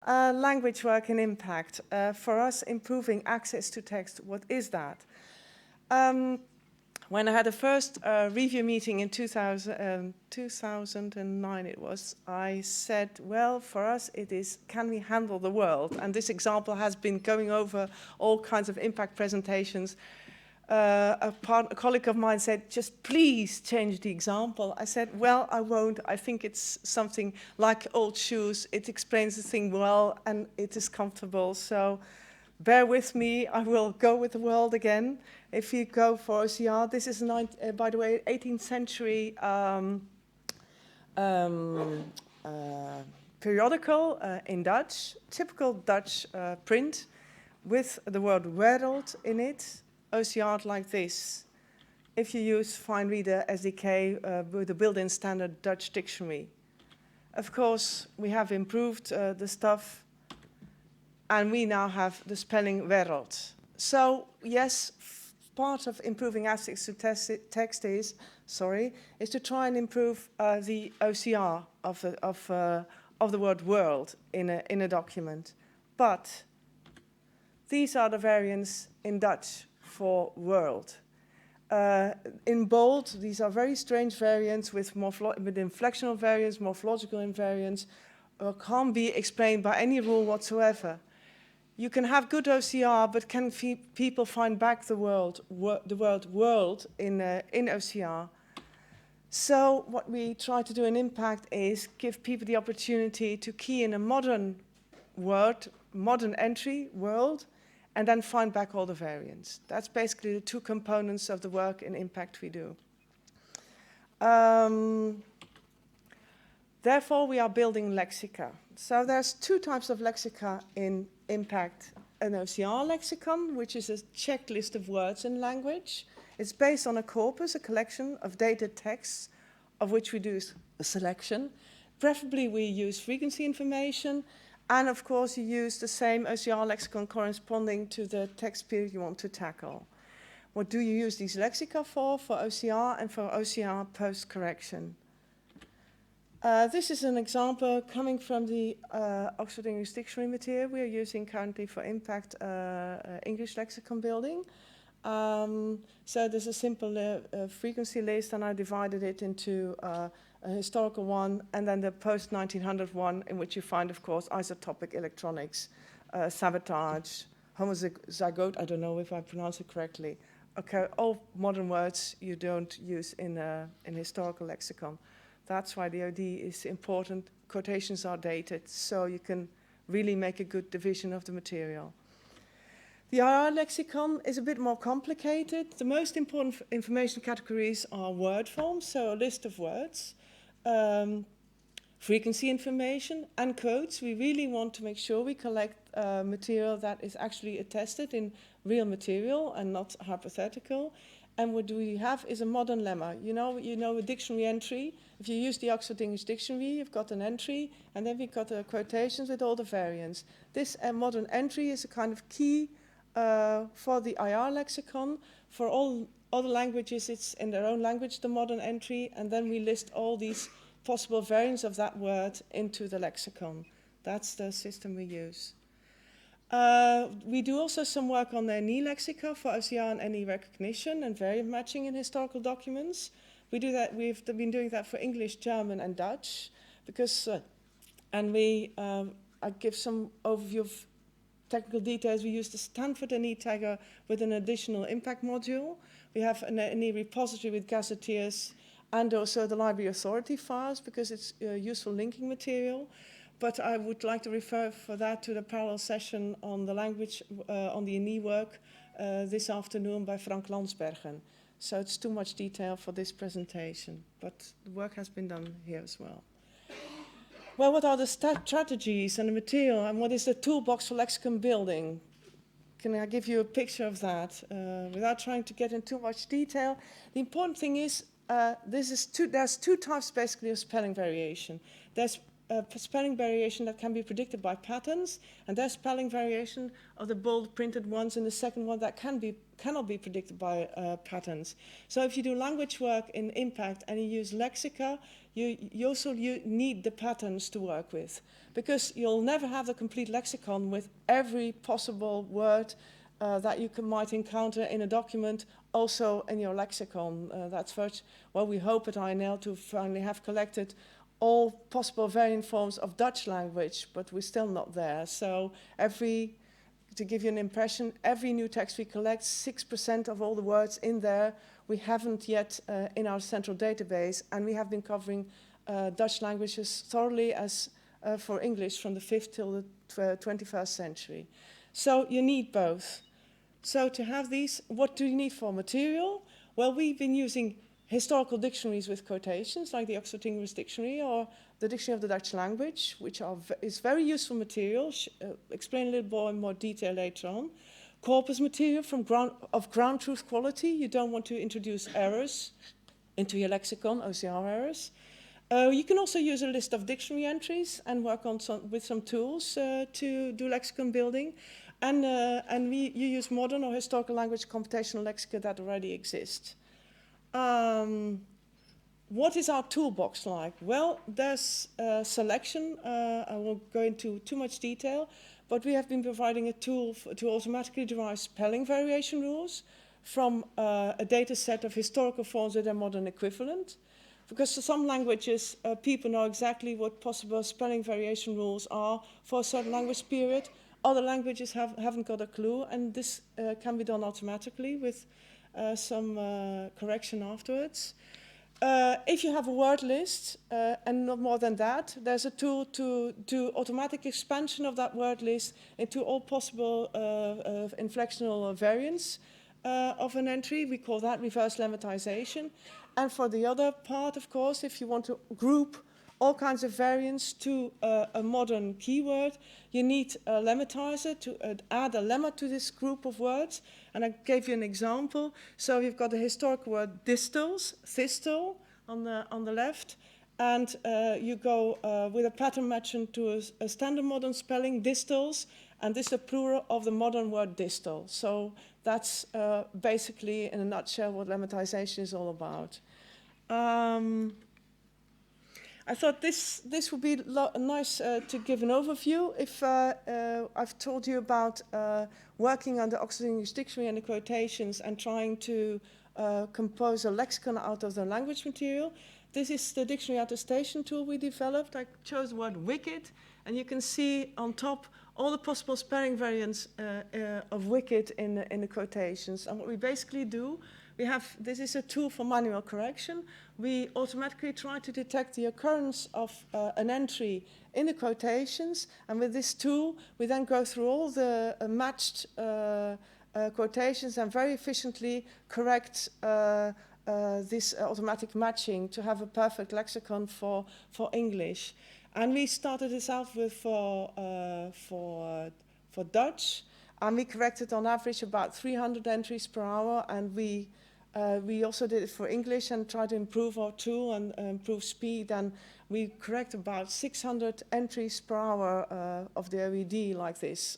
Language work and impact. For us, improving access to text, what is that? When I had the first review meeting in 2009 it was, I said, well, for us it is, can we handle the world? And this example has been going over all kinds of impact presentations. A colleague of mine said, just please change the example. I said, well, I won't. I think it's something like old shoes. It explains the thing well and it is comfortable. So bear with me. I will go with the world again. If you go for OCR, this is, by the way, 18th century periodical in Dutch, typical Dutch print with the word wereld in it. OCR like this. If you use Fine Reader SDK with the built-in standard Dutch dictionary. Of course, we have improved the stuff, and we now have the spelling wereld. So, yes, part of improving access to text is to try and improve the OCR of the word world in a document. But these are the variants in Dutch for world. In bold, these are very strange variants with inflectional variants, morphological invariants, can't be explained by any rule whatsoever. You can have good OCR, but can people find back the word world in OCR? So what we try to do in Impact is give people the opportunity to key in a modern word, modern entry, world, and then find back all the variants. That's basically the two components of the work in Impact we do. Therefore, we are building lexica. So there's two types of lexica in Impact. An OCR lexicon, which is a checklist of words in language. It's based on a corpus, a collection of dated texts, of which we do a selection. Preferably, we use frequency information. And of course, you use the same OCR lexicon corresponding to the text period you want to tackle. What do you use these lexica for? For OCR and for OCR post-correction. This is an example coming from the Oxford English Dictionary material we are using currently for Impact English lexicon building. So there's a simple frequency list, and I divided it into a historical one, and then the post-1900 one, in which you find, of course, isotopic electronics, sabotage, homozygote, I don't know if I pronounce it correctly. Okay, all modern words you don't use in historical lexicon. That's why the OD is important. Quotations are dated, so you can really make a good division of the material. The IR lexicon is a bit more complicated. The most important information categories are word forms, so a list of words, frequency information, and codes. We really want to make sure we collect material that is actually attested in real material and not hypothetical. And what we have is a modern lemma. You know a dictionary entry. If you use the Oxford English Dictionary, you've got an entry, and then we've got the quotations with all the variants. This modern entry is a kind of key for the IR lexicon. For all other languages, it's in their own language, the modern entry, and then we list all these possible variants of that word into the lexicon. That's the system we use. We do also some work on the NE lexica for OCR and NE recognition and variant matching in historical documents. We do that. We've been doing that for English, German, and Dutch, because I give some overview of technical details. We use the Stanford NE tagger with an additional impact module. We have an NE repository with gazetteers and also the library authority files because it's useful linking material. But I would like to refer for that to the parallel session on the language, on the NE work this afternoon by Frank Landsbergen. So it's too much detail for this presentation, but the work has been done here as well. Well, what are the strategies and the material, and what is the toolbox for lexicon building? Can I give you a picture of that without trying to get into too much detail? The important thing is, there's two types basically of spelling variation. There's spelling variation that can be predicted by patterns, and there's spelling variation of the bold printed ones in the second one that cannot be predicted by patterns. So if you do language work in impact and you use lexica, you also need the patterns to work with, because you'll never have the complete lexicon with every possible word that you might encounter in a document, also in your lexicon. That's what we hope at INL to finally have collected all possible variant forms of Dutch language, but we're still not there. So to give you an impression, every new text we collect, 6% of all the words in there we haven't yet in our central database, and we have been covering Dutch languages thoroughly as for English from the 5th till the 21st century. So you need both. So to have these, what do you need for material? Well, we've been using historical dictionaries with quotations, like the Oxford English Dictionary or the Dictionary of the Dutch Language, which is very useful material. Explain a little more in more detail later on. Corpus material of ground truth quality. You don't want to introduce errors into your lexicon, OCR errors. You can also use a list of dictionary entries and work on with some tools to do lexicon building. And you use modern or historical language computational lexica that already exist. What is our toolbox like? Well, there's selection. I won't go into too much detail, but we have been providing a tool to automatically derive spelling variation rules from a data set of historical forms with their modern equivalent. Because for some languages, people know exactly what possible spelling variation rules are for a certain language period. Other languages haven't got a clue, and this can be done automatically with some correction afterwards. If you have a word list, and not more than that, there's a tool to do automatic expansion of that word list into all possible inflectional variants of an entry. We call that reverse lemmatization. And for the other part, of course, if you want to group all kinds of variants to a modern keyword, you need a lemmatizer to add a lemma to this group of words. And I gave you an example. So you've got the historical word distils, thistle on the left, and you go with a pattern matching to a standard modern spelling, distils, and this is the plural of the modern word distal. So that's basically, in a nutshell, what lemmatization is all about. I thought this would be nice to give an overview. If I've told you about working on the Oxford English Dictionary and the quotations and trying to compose a lexicon out of the language material. This is the dictionary attestation tool we developed. I chose the word wicked, and you can see on top all the possible spelling variants of wicked in the quotations. And what we basically do, this is a tool for manual correction. We automatically try to detect the occurrence of an entry in the quotations, and with this tool, we then go through all the matched quotations and very efficiently correct this automatic matching to have a perfect lexicon for English. And we started this out with for Dutch, and we corrected on average about 300 entries per hour, and we also did it for English and tried to improve our tool and improve speed, and we correct about 600 entries per hour of the OED like this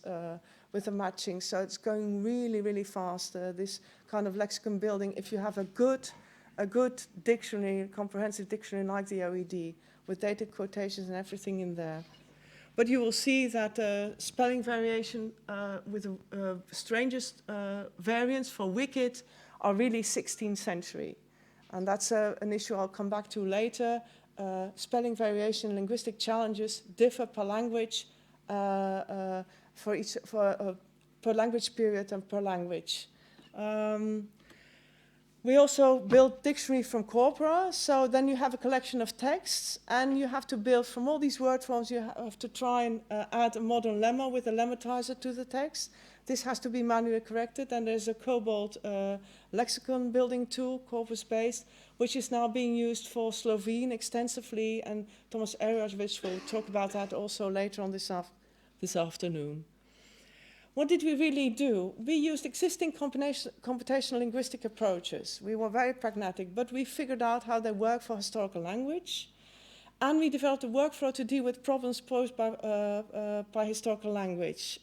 with the matching. So it's going really, really fast, this kind of lexicon building, if you have a good dictionary, comprehensive dictionary like the OED, with data quotations and everything in there. But you will see that spelling variation with the strangest variants for wicked are really 16th century. And that's an issue I'll come back to later. Spelling variation, linguistic challenges differ per language, per language period and per language. We also build dictionary from corpora, so then you have a collection of texts, and you have to build from all these word forms, you have to try and add a modern lemma with a lemmatizer to the text. This has to be manually corrected, and there's a Cobalt lexicon building tool, corpus-based, which is now being used for Slovene extensively, and Thomas Ariasvich will talk about that also later on this afternoon. What did we really do? We used existing computational linguistic approaches. We were very pragmatic, but we figured out how they work for historical language. And we developed a workflow to deal with problems posed by historical language.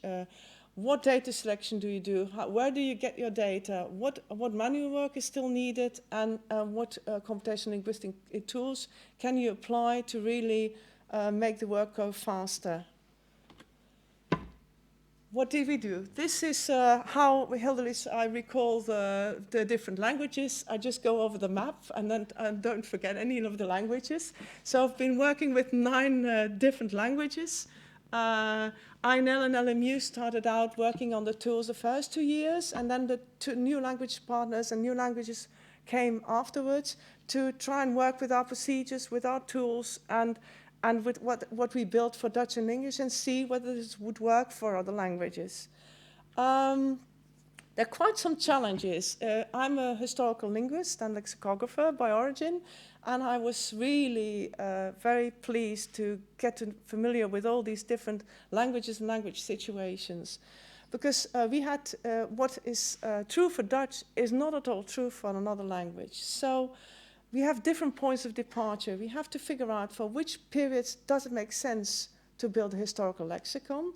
What data selection do you do? Where do you get your data? What manual work is still needed? And what computational linguistic tools can you apply to really make the work go faster? What did we do? This is how I recall the different languages. I just go over the map and then don't forget any of the languages. So I've been working with 9 different languages. INL and LMU started out working on the tools the first 2 years, and then the 2 new language partners and new languages came afterwards to try and work with our procedures, with our tools, and with what we built for Dutch and English, and see whether this would work for other languages. There are quite some challenges. I'm a historical linguist and lexicographer by origin, and I was really very pleased to get familiar with all these different languages and language situations. Because we had what is true for Dutch is not at all true for another language. So we have different points of departure. We have to figure out for which periods does it make sense to build a historical lexicon.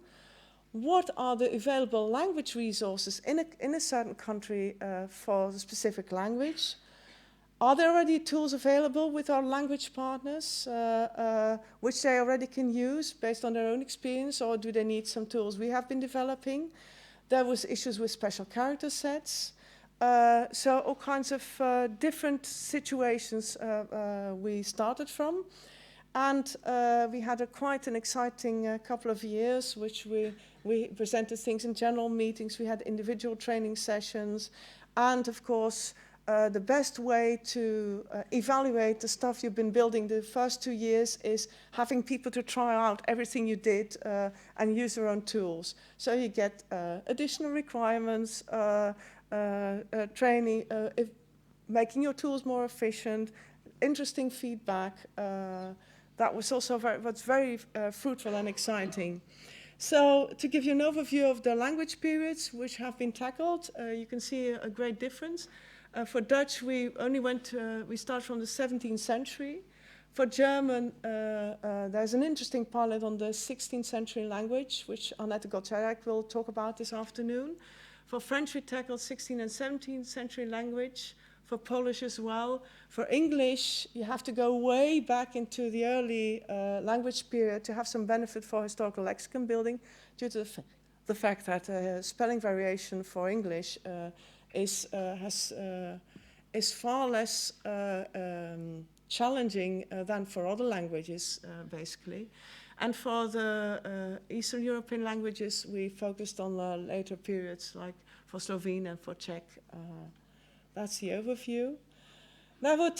What are the available language resources in a certain country for the specific language? Are there already tools available with our language partners which they already can use based on their own experience, or do they need some tools we have been developing? There was issues with special character sets. So all kinds of different situations we started from. And we had quite an exciting couple of years, which we presented things in general meetings, we had individual training sessions, and of course, the best way to evaluate the stuff you've been building the first 2 years is having people to try out everything you did and use their own tools. So you get additional requirements, training, making your tools more efficient, interesting feedback. That was also very fruitful and exciting. So to give you an overview of the language periods which have been tackled, you can see a great difference. For Dutch, we start from the 17th century. For German, there's an interesting pilot on the 16th century language, which Annette Gottschalk will talk about this afternoon. For French, we tackled 16th and 17th century language. For Polish as well. For English, you have to go way back into the early language period to have some benefit for historical lexicon building, due to the fact that spelling variation for English is far less challenging than for other languages, basically. And for the Eastern European languages, we focused on the later periods, like for Slovene and for Czech. That's the overview. There were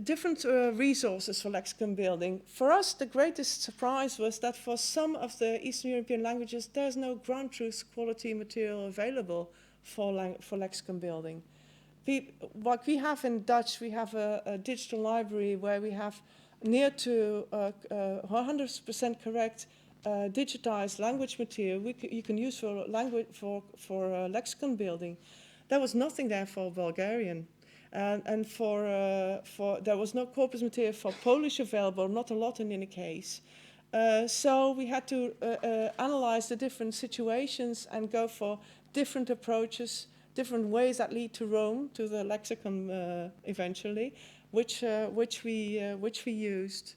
different resources for lexicon building. For us, the greatest surprise was that for some of the Eastern European languages, there's no ground truth quality material available for lexicon building. What we have in Dutch, we have a digital library where we have near to 100% correct digitized language material you can use for lexicon building. There was nothing there for Bulgarian. And there was no corpus material for Polish available, not a lot in any case. So we had to analyze the different situations and go for different approaches, different ways that lead to Rome, to the lexicon eventually, which we used.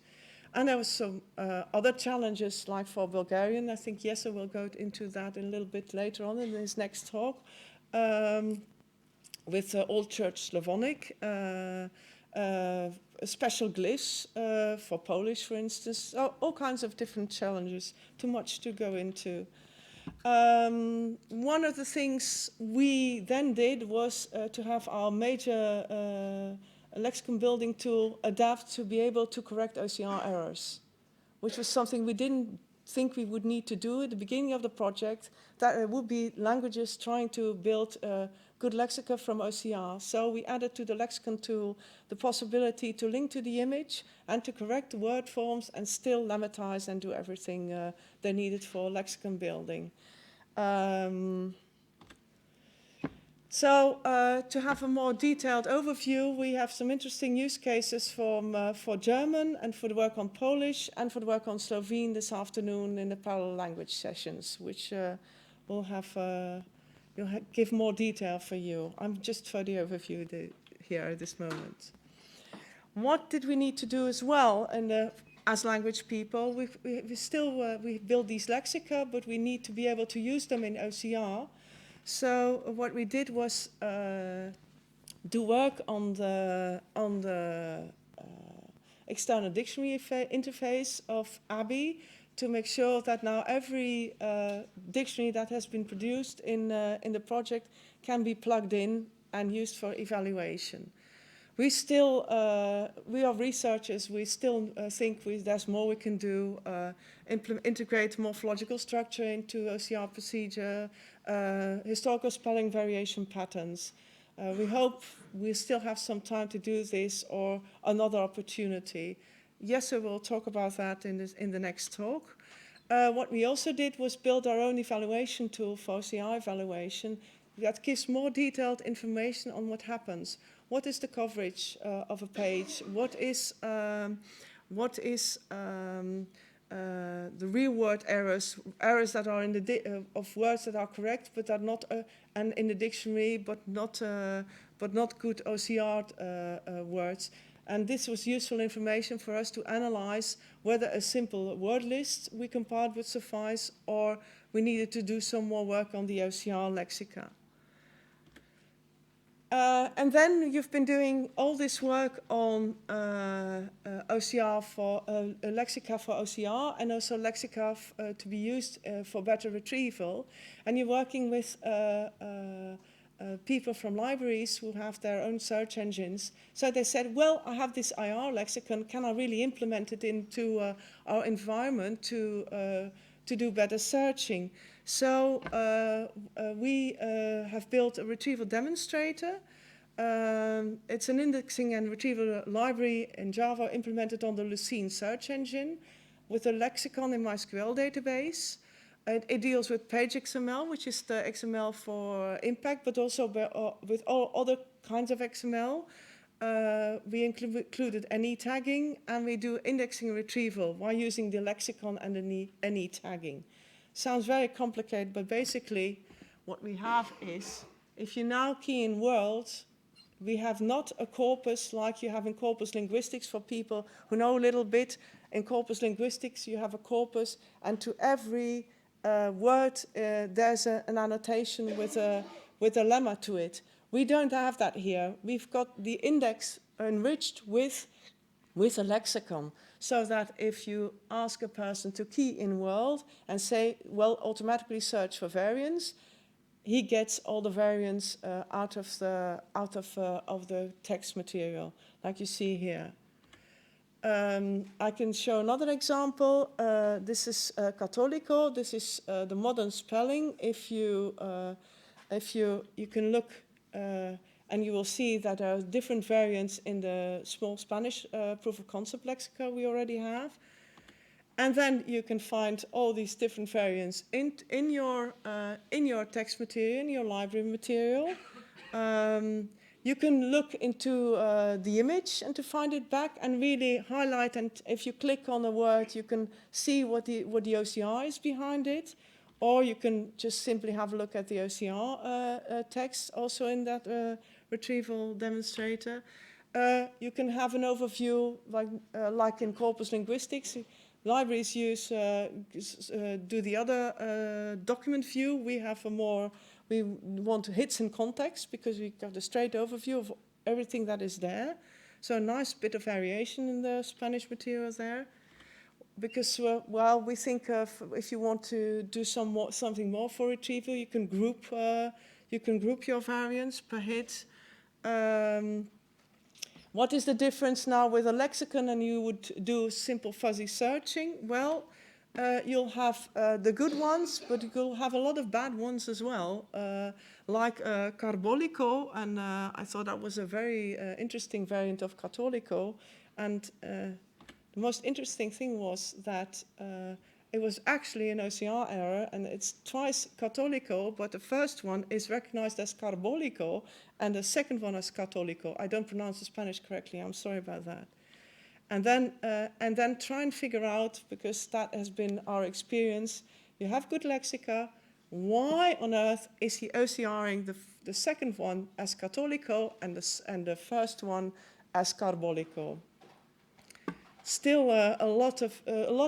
And there was some other challenges, like for Bulgarian. I think Jesse will go into that a little bit later on in his next talk. With Old Church Slavonic, special glyphs for Polish, for instance. So all kinds of different challenges, too much to go into. One of the things we then did was to have our major lexicon building tool adapt to be able to correct OCR errors, which was something we didn't think we would need to do at the beginning of the project, that there would be languages trying to build good lexica from OCR. So we added to the lexicon tool the possibility to link to the image and to correct the word forms and still lemmatize and do everything they needed for lexicon building. So to have a more detailed overview, we have some interesting use cases for German and for the work on Polish and for the work on Slovene this afternoon in the parallel language sessions, which will give more detail for you. I'm just for the overview here at this moment. What did we need to do as well? And as language people, we build these lexica, but we need to be able to use them in OCR. So what we did was do work on the external dictionary interface of ABI to make sure that now every dictionary that has been produced in the project can be plugged in and used for evaluation. We are researchers, we still think there's more we can do, integrate morphological structure into OCR procedure, historical spelling variation patterns. We hope we still have some time to do this or another opportunity. Yes, we'll talk about that in the next talk. What we also did was build our own evaluation tool for OCR evaluation that gives more detailed information on what happens. What is the coverage of a page? What is the real word errors that are in the of words that are correct but are not and in the dictionary but not good OCR words. And this was useful information for us to analyze whether a simple word list we compiled would suffice or we needed to do some more work on the OCR lexica. And then you've been doing all this work on OCR for lexica for OCR and also lexica to be used for better retrieval. And you're working with people from libraries who have their own search engines. So they said, well, I have this IR lexicon. Can I really implement it into our environment to do better searching? So we have built a Retrieval Demonstrator. It's an indexing and retrieval library in Java implemented on the Lucene search engine with a lexicon in MySQL database. It deals with page XML, which is the XML for impact, but also with all other kinds of XML. We included NE tagging, and we do indexing and retrieval while using the lexicon and the NE tagging. Sounds very complicated, but basically what we have is, if you now key in world, we have not a corpus like you have in corpus linguistics for people who know a little bit. In corpus linguistics, you have a corpus, and to every word, there's an annotation with a lemma to it. We don't have that here. We've got the index enriched with a lexicon, so that if you ask a person to key in world and say, well, automatically search for variants, he gets all the variants out of the text material, like you see here. I can show another example. This is Cattolico. This is the modern spelling. If you can look and you will see that there are different variants in the small Spanish proof of concept lexica we already have. And then you can find all these different variants in your text material, in your library material. You can look into the image and to find it back and really highlight. And if you click on a word, you can see what the OCR is behind it. Or you can just simply have a look at the OCR text also in that Retrieval Demonstrator. You can have an overview like in corpus linguistics. Libraries do the other document view. We have we want hits and context because we got a straight overview of everything that is there. So a nice bit of variation in the Spanish material there. Because, well, we think if you want to do something more for retrieval, you can group your variants per hit. What is the difference now with a lexicon and you would do simple fuzzy searching? Well, you'll have the good ones, but you'll have a lot of bad ones as well, like Carbolico, and I thought that was a very interesting variant of Cattolico. And the most interesting thing was that it was actually an OCR error, and it's twice católico, but the first one is recognized as carbólico, and the second one as católico. I don't pronounce the Spanish correctly, I'm sorry about that. And then try and figure out, because that has been our experience, you have good lexica, why on earth is he OCRing the second one as católico and the first one as carbólico? Still, a lot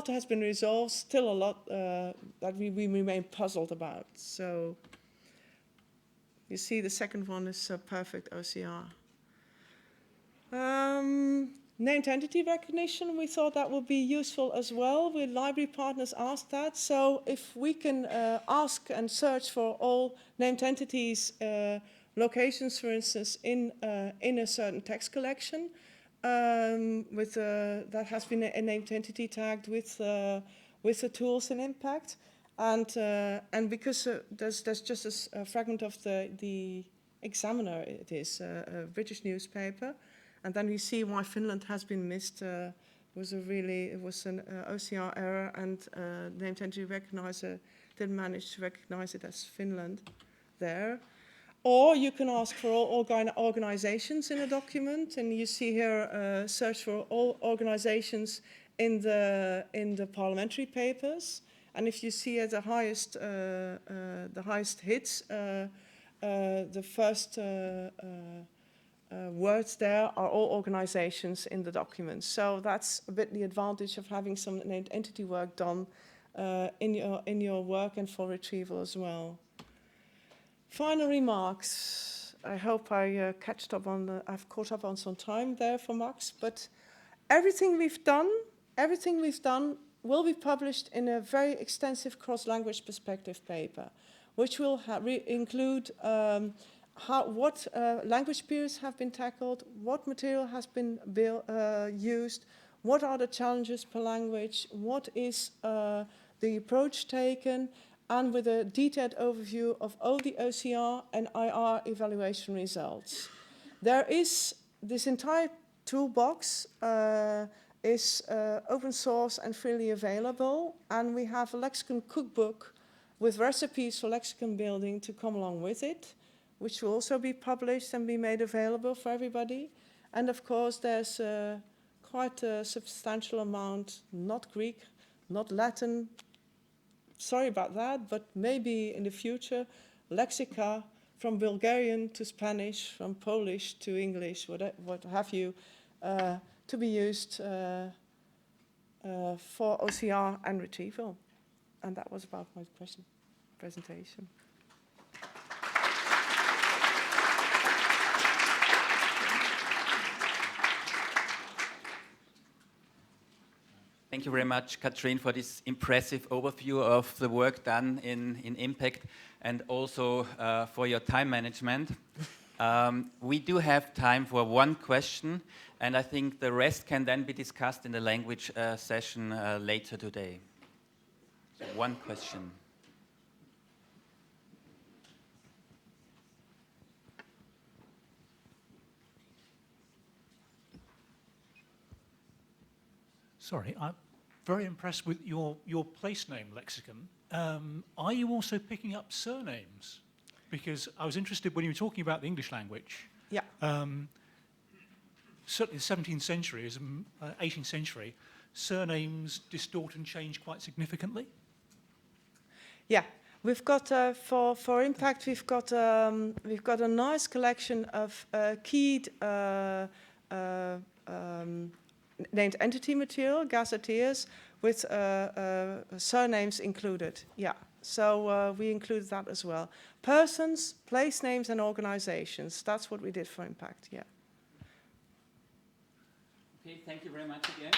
has been resolved. Still, a lot that we remain puzzled about. So, you see, the second one is a perfect OCR. Named entity recognition, we thought that would be useful as well. With library partners asked that. So, if we can ask and search for all named entities, locations, for instance, in a certain text collection. That has been a named entity tagged with the tools in Impact, and because there's just a fragment of the Examiner, it is a British newspaper, and then we see why Finland has been missed. It was an OCR error, and named entity recognizer didn't manage to recognize it as Finland there. Or you can ask for all organizations in a document, and you see here search for all organizations in the parliamentary papers. And if you see at the highest hits, the first words there are all organizations in the documents. So that's a bit the advantage of having some named entity work done in your work and for retrieval as well. Final remarks. I hope I've caught up on some time there for Max, but everything we've done will be published in a very extensive cross-language perspective paper, which will include what language periods have been tackled, what material has been used, what are the challenges per language, what is the approach taken, and with a detailed overview of all the OCR and IR evaluation results. There is this entire toolbox is open source and freely available, and we have a lexicon cookbook with recipes for lexicon building to come along with it, which will also be published and be made available for everybody. And of course, there's quite a substantial amount, not Greek, not Latin. Sorry about that, but maybe in the future, lexica from Bulgarian to Spanish, from Polish to English, what have you, to be used for OCR and retrieval. And that was about my presentation. Thank you very much, Katrien, for this impressive overview of the work done in Impact, and also for your time management. We do have time for one question, and I think the rest can then be discussed in the language session later today. So one question. Sorry, I'm very impressed with your place name lexicon. Are you also picking up surnames? Because I was interested when you were talking about the English language. Yeah. Certainly the 17th century, 18th century, surnames distort and change quite significantly. Yeah, we've got for Impact, we've got a nice collection of keyed named entity material, gazetteers, with surnames included. Yeah, so we included that as well. Persons, place names, and organizations. That's what we did for Impact. Yeah. Okay, thank you very much again.